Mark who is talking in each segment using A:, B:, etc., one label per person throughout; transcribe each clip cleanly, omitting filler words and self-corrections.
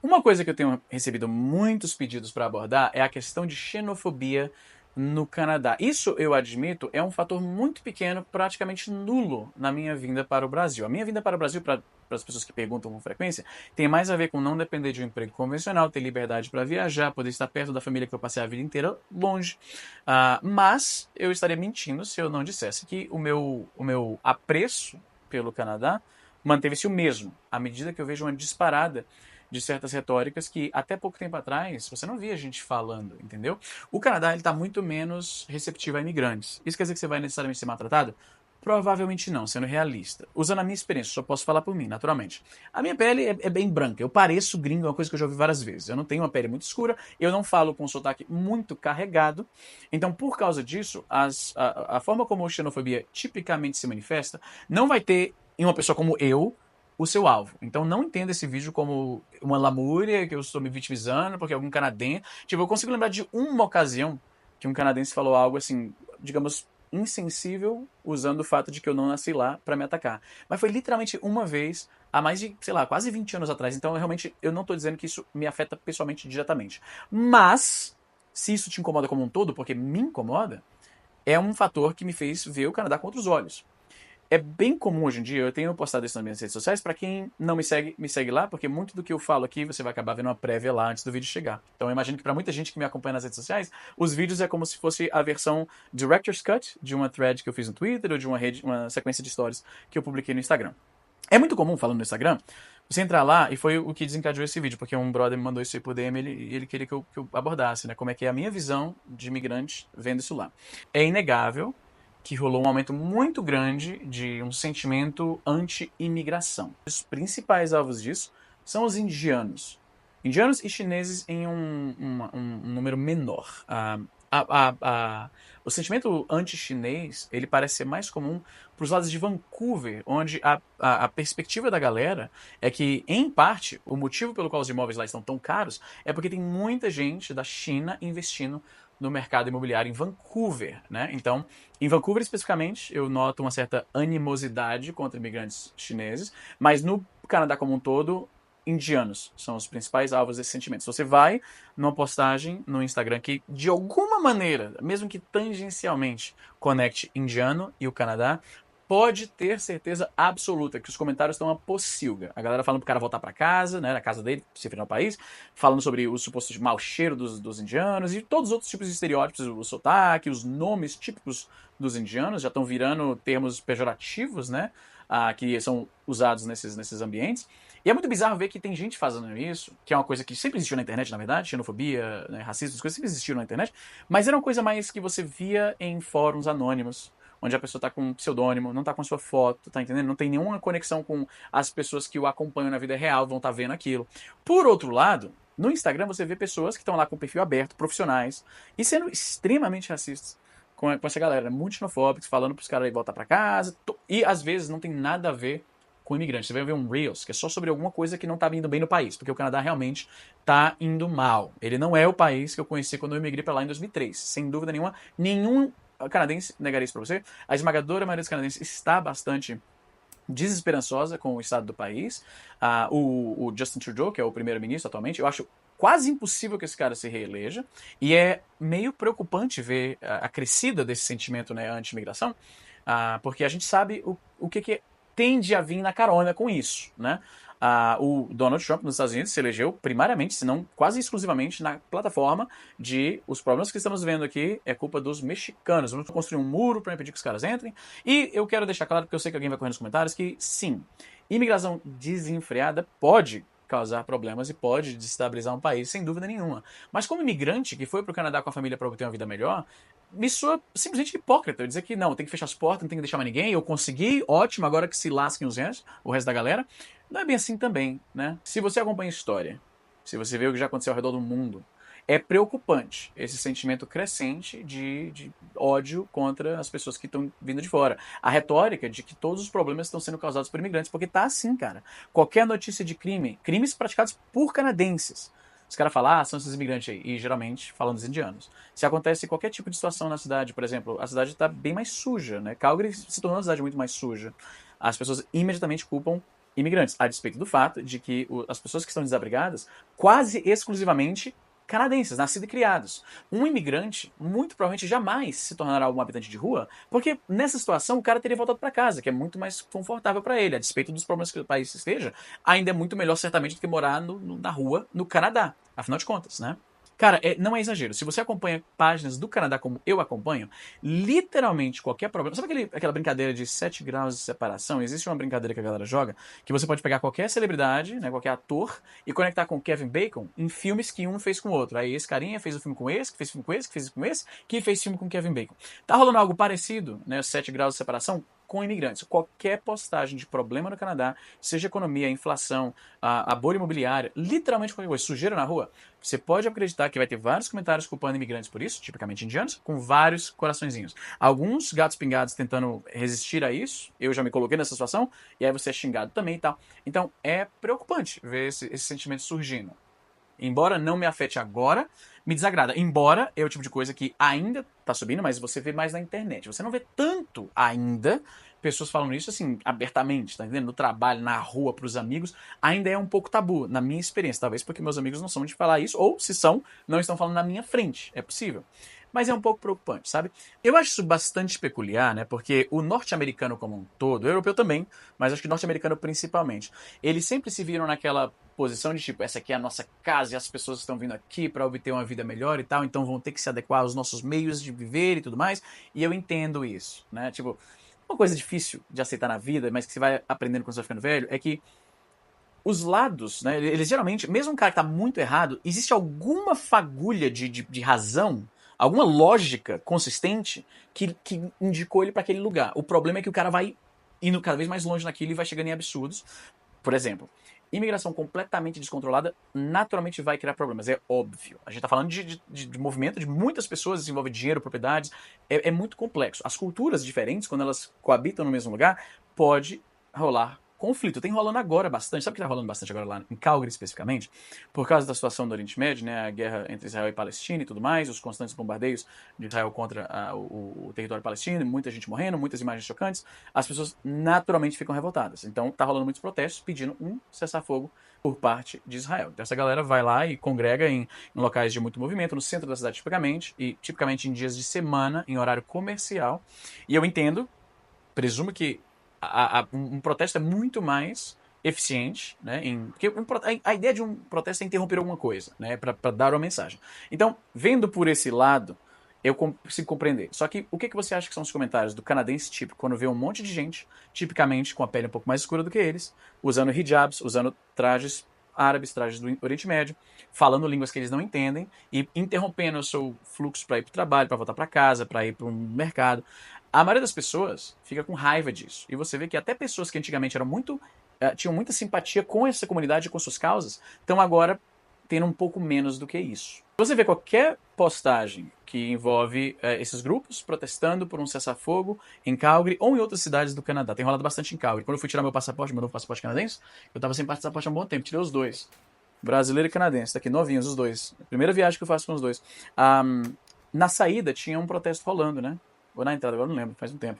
A: Uma coisa que eu tenho recebido muitos pedidos para abordar é a questão de xenofobia no Canadá. Isso, eu admito, é um fator muito pequeno, praticamente nulo, na minha vinda para o Brasil. A minha vinda para o Brasil, para as pessoas que perguntam com frequência, tem mais a ver com não depender de um emprego convencional, ter liberdade para viajar, poder estar perto da família que eu passei a vida inteira longe. Mas eu estaria mentindo se eu não dissesse que o meu apreço pelo Canadá manteve-se o mesmo, à medida que eu vejo uma disparada de certas retóricas que até pouco tempo atrás você não via gente falando, entendeu? O Canadá ele está muito menos receptivo a imigrantes. Isso quer dizer que você vai necessariamente ser maltratado? Provavelmente não, sendo realista. Usando a minha experiência, só posso falar por mim, naturalmente. A minha pele é bem branca, eu pareço gringo, é uma coisa que eu já ouvi várias vezes. Eu não tenho uma pele muito escura, eu não falo com um sotaque muito carregado. Então, por causa disso, a forma como a xenofobia tipicamente se manifesta não vai ter em uma pessoa como eu o seu alvo. Então não entenda esse vídeo como uma lamúria, que eu estou me vitimizando, porque algum canadense... Tipo, eu consigo lembrar de uma ocasião que um canadense falou algo assim, digamos, insensível, usando o fato de que eu não nasci lá para me atacar. Mas foi literalmente uma vez, há mais de, sei lá, quase 20 anos atrás. Então, realmente, eu não estou dizendo que isso me afeta pessoalmente diretamente. Mas, se isso te incomoda como um todo, porque me incomoda, é um fator que me fez ver o Canadá com outros olhos. É bem comum hoje em dia, eu tenho postado isso nas minhas redes sociais, para quem não me segue lá, porque muito do que eu falo aqui você vai acabar vendo uma prévia lá antes do vídeo chegar. Então eu imagino que para muita gente que me acompanha nas redes sociais, os vídeos é como se fosse a versão Director's Cut de uma thread que eu fiz no Twitter ou de uma sequência de stories que eu publiquei no Instagram. É muito comum, falando no Instagram, você entrar lá, e foi o que desencadeou esse vídeo, porque um brother me mandou isso aí por DM e ele queria que eu abordasse, né? Como é que é a minha visão de imigrante vendo isso lá. É inegável que rolou um aumento muito grande de um sentimento anti-imigração. Os principais alvos disso são os indianos. Indianos e chineses em um número menor. O sentimento anti-chinês ele parece ser mais comum para os lados de Vancouver, onde a perspectiva da galera é que, em parte, o motivo pelo qual os imóveis lá estão tão caros é porque tem muita gente da China investindo no mercado imobiliário em Vancouver, né? Então, em Vancouver especificamente, eu noto uma certa animosidade contra imigrantes chineses, mas no Canadá como um todo, indianos são os principais alvos desse sentimento. Se você vai numa postagem no Instagram que, de alguma maneira, mesmo que tangencialmente, conecte indiano e o Canadá, pode ter certeza absoluta que os comentários estão a pocilga. A galera falando pro cara voltar para casa, né, na casa dele, se for no país, falando sobre o suposto mau cheiro dos indianos e todos os outros tipos de estereótipos, o sotaque, os nomes típicos dos indianos já estão virando termos pejorativos, né, que são usados nesses ambientes. E é muito bizarro ver que tem gente fazendo isso, que é uma coisa que sempre existiu na internet, na verdade, xenofobia, né, racismo, as coisas sempre existiram na internet, mas era uma coisa mais que você via em fóruns anônimos, onde a pessoa tá com um pseudônimo, não tá com a sua foto, tá entendendo? Não tem nenhuma conexão com as pessoas que o acompanham na vida real, vão estar vendo aquilo. Por outro lado, no Instagram você vê pessoas que estão lá com o perfil aberto, profissionais, e sendo extremamente racistas com essa galera, muito xenofóbicos, falando pros caras aí voltar pra casa, e às vezes não tem nada a ver com imigrante. Você vai ver um Reels, que é só sobre alguma coisa que não estava indo bem no país, porque o Canadá realmente está indo mal. Ele não é o país que eu conheci quando eu emigrei para lá em 2003. Sem dúvida nenhuma, nenhum canadense negaria isso para você. A esmagadora maioria dos canadenses está bastante desesperançosa com o estado do país. O Justin Trudeau, que é o primeiro-ministro atualmente, eu acho quase impossível que esse cara se reeleja. E é meio preocupante ver a crescida desse sentimento, né, anti-imigração, porque a gente sabe o que tende a vir na carona com isso, né? O Donald Trump nos Estados Unidos se elegeu primariamente, se não quase exclusivamente, na plataforma de os problemas que estamos vendo aqui é culpa dos mexicanos. Vamos construir um muro para impedir que os caras entrem. E eu quero deixar claro, porque eu sei que alguém vai correr nos comentários, que sim, imigração desenfreada pode causar problemas e pode desestabilizar um país, sem dúvida nenhuma. Mas como imigrante que foi para o Canadá com a família para obter uma vida melhor, me soa simplesmente hipócrita eu dizer que não, tem que fechar as portas, não tem que deixar mais ninguém, eu consegui, ótimo, agora que se lasquem o resto da galera. Não é bem assim também, né? Se você acompanha a história, se você vê o que já aconteceu ao redor do mundo, é preocupante esse sentimento crescente de ódio contra as pessoas que estão vindo de fora. A retórica de que todos os problemas estão sendo causados por imigrantes, porque tá assim, cara. Qualquer notícia de crimes praticados por canadenses, os caras falam, são esses imigrantes aí, e geralmente falam dos indianos. Se acontece qualquer tipo de situação na cidade, por exemplo, a cidade está bem mais suja, né? Calgary se tornou uma cidade muito mais suja. As pessoas imediatamente culpam imigrantes, a despeito do fato de que as pessoas que estão desabrigadas, quase exclusivamente canadenses, nascidos e criados. Um imigrante, muito provavelmente, jamais se tornará um habitante de rua, porque nessa situação o cara teria voltado para casa, que é muito mais confortável para ele, a despeito dos problemas que o país esteja, ainda é muito melhor, certamente, do que morar na rua no Canadá, afinal de contas, né? Cara, não é exagero. Se você acompanha páginas do Canadá como eu acompanho, literalmente qualquer problema. Sabe aquela brincadeira de 7 graus de separação? Existe uma brincadeira que a galera joga que você pode pegar qualquer celebridade, né, qualquer ator, e conectar com o Kevin Bacon em filmes que um fez com o outro. Aí esse carinha fez o filme com esse, que fez filme com esse, que fez com esse, que fez filme com Kevin Bacon. Tá rolando algo parecido, né? 7 graus de separação com imigrantes. Qualquer postagem de problema no Canadá, seja economia, inflação, a bolha imobiliária, literalmente qualquer coisa, sujeira na rua, você pode acreditar que vai ter vários comentários culpando imigrantes por isso, tipicamente indianos, com vários coraçõezinhos. Alguns gatos pingados tentando resistir a isso, eu já me coloquei nessa situação, e aí você é xingado também e tal. Então é preocupante ver esse sentimento surgindo. Embora não me afete agora, me desagrada. Embora é o tipo de coisa que ainda tá subindo, mas você vê mais na internet. Você não vê tanto ainda pessoas falando isso assim, abertamente, tá entendendo? No trabalho, na rua, pros amigos, ainda é um pouco tabu, na minha experiência. Talvez porque meus amigos não são de falar isso, ou se são, não estão falando na minha frente. É possível. Mas é um pouco preocupante, sabe? Eu acho isso bastante peculiar, né? Porque o norte-americano como um todo, o europeu também, mas acho que o norte-americano principalmente, eles sempre se viram naquela posição de tipo, essa aqui é a nossa casa e as pessoas estão vindo aqui para obter uma vida melhor e tal, então vão ter que se adequar aos nossos meios de viver e tudo mais. E eu entendo isso, né? Tipo, uma coisa difícil de aceitar na vida, mas que você vai aprendendo quando você vai ficando velho, é que os lados, né, eles geralmente, mesmo um cara que tá muito errado, existe alguma fagulha de razão, alguma lógica consistente que indicou ele para aquele lugar. O problema é que o cara vai indo cada vez mais longe naquilo e vai chegando em absurdos. Por exemplo, imigração completamente descontrolada naturalmente vai criar problemas, é óbvio. A gente está falando de movimento de muitas pessoas, desenvolve dinheiro, propriedades, é muito complexo. As culturas diferentes, quando elas coabitam no mesmo lugar, pode rolar conflito. Tem rolando agora bastante. Sabe o que está rolando bastante agora lá em Calgary, especificamente? Por causa da situação do Oriente Médio, né, a guerra entre Israel e Palestina e tudo mais, os constantes bombardeios de Israel contra o território palestino, muita gente morrendo, muitas imagens chocantes, as pessoas naturalmente ficam revoltadas. Então tá rolando muitos protestos pedindo um cessar-fogo por parte de Israel. Então essa galera vai lá e congrega em locais de muito movimento, no centro da cidade tipicamente, e tipicamente em dias de semana, em horário comercial. E eu entendo, presumo que um protesto é muito mais eficiente, né? Porque a ideia de um protesto é interromper alguma coisa, né? Para dar uma mensagem. Então, vendo por esse lado, eu consigo compreender. Só que o que você acha que são os comentários do canadense típico quando vê um monte de gente, tipicamente com a pele um pouco mais escura do que eles, usando hijabs, usando trajes árabes, trajes do Oriente Médio, falando línguas que eles não entendem e interrompendo o seu fluxo para ir para o trabalho, para voltar para casa, para ir para um mercado. A maioria das pessoas fica com raiva disso. E você vê que até pessoas que antigamente eram tinham muita simpatia com essa comunidade e com suas causas, estão agora tendo um pouco menos do que isso. Você vê qualquer postagem que envolve esses grupos protestando por um cessar-fogo em Calgary ou em outras cidades do Canadá. Tem rolado bastante em Calgary. Quando eu fui tirar meu passaporte, meu novo passaporte canadense, eu tava sem passaporte há um bom tempo, tirei os dois. Brasileiro e canadense, tá aqui novinhos os dois. Primeira viagem que eu faço com os dois. Na saída tinha um protesto rolando, né? Ou na entrada, agora não lembro, faz um tempo.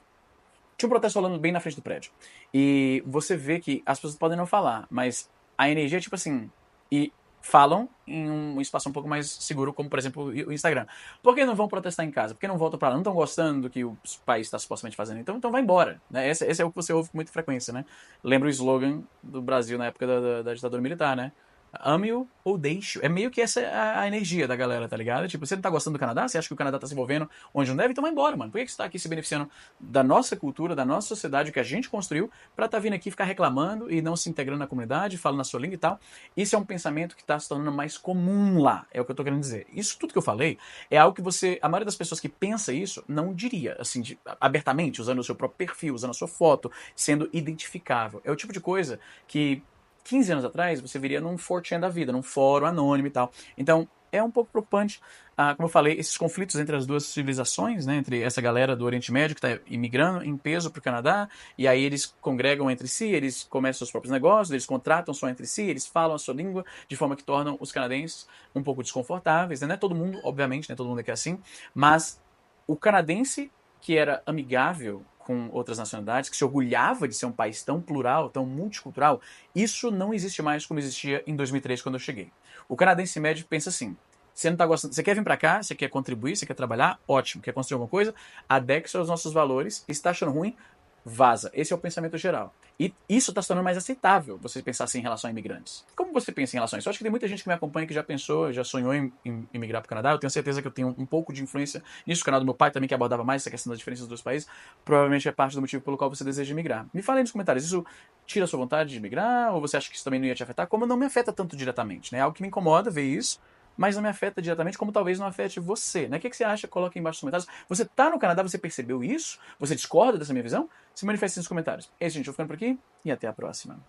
A: Tinha um protesto rolando bem na frente do prédio. E você vê que as pessoas podem não falar, mas a energia é tipo assim. E falam em um espaço um pouco mais seguro, como por exemplo o Instagram. Por que não vão protestar em casa? Por que não voltam pra lá? Não estão gostando do que o país está supostamente fazendo? Então vai embora. Né? Esse é o que você ouve com muita frequência, né? Lembra o slogan do Brasil na época da ditadura militar, né? Ame-o ou deixe-o. É meio que essa a energia da galera, tá ligado? Tipo, você não tá gostando do Canadá? Você acha que o Canadá tá se envolvendo onde não deve? Então vai embora, mano. Por que você tá aqui se beneficiando da nossa cultura, da nossa sociedade que a gente construiu, pra tá vindo aqui ficar reclamando e não se integrando na comunidade, falando a sua língua e tal? Isso é um pensamento que tá se tornando mais comum lá, é o que eu tô querendo dizer. Isso tudo que eu falei é algo que a maioria das pessoas que pensa isso, não diria, assim, abertamente, usando o seu próprio perfil, usando a sua foto, sendo identificável. É o tipo de coisa que 15 anos atrás, você viria num 4chan da vida, num fórum anônimo e tal. Então, é um pouco preocupante, como eu falei, esses conflitos entre as duas civilizações, né, entre essa galera do Oriente Médio que está imigrando em peso para o Canadá, e aí eles congregam entre si, eles começam seus próprios negócios, eles contratam só entre si, eles falam a sua língua, de forma que tornam os canadenses um pouco desconfortáveis. Né? Não é todo mundo, obviamente, não é todo mundo aqui assim, mas o canadense que era amigável com outras nacionalidades, que se orgulhava de ser um país tão plural, tão multicultural, isso não existe mais como existia em 2003 quando eu cheguei. O canadense médio pensa assim: você não tá gostando, você quer vir para cá, você quer contribuir, você quer trabalhar, ótimo, quer construir alguma coisa, adeque-se aos nossos valores, está achando ruim, vaza. Esse é o pensamento geral. E isso está se tornando mais aceitável, você pensar assim em relação a imigrantes. Como você pensa em relação a isso? Eu acho que tem muita gente que me acompanha que já pensou, já sonhou em imigrar para o Canadá. Eu tenho certeza que eu tenho um pouco de influência nisso. O canal do meu pai também, que abordava mais essa questão das diferenças dos países, provavelmente é parte do motivo pelo qual você deseja imigrar. Me fala aí nos comentários, isso tira a sua vontade de imigrar? Ou você acha que isso também não ia te afetar? Como não me afeta tanto diretamente, né? É algo que me incomoda ver isso, mas não me afeta diretamente, como talvez não afete você, né? O que você acha? Coloca aí embaixo nos comentários. Você tá no Canadá, você percebeu isso? Você discorda dessa minha visão? Se manifeste nos comentários. É isso, gente. Eu vou ficando por aqui e até a próxima.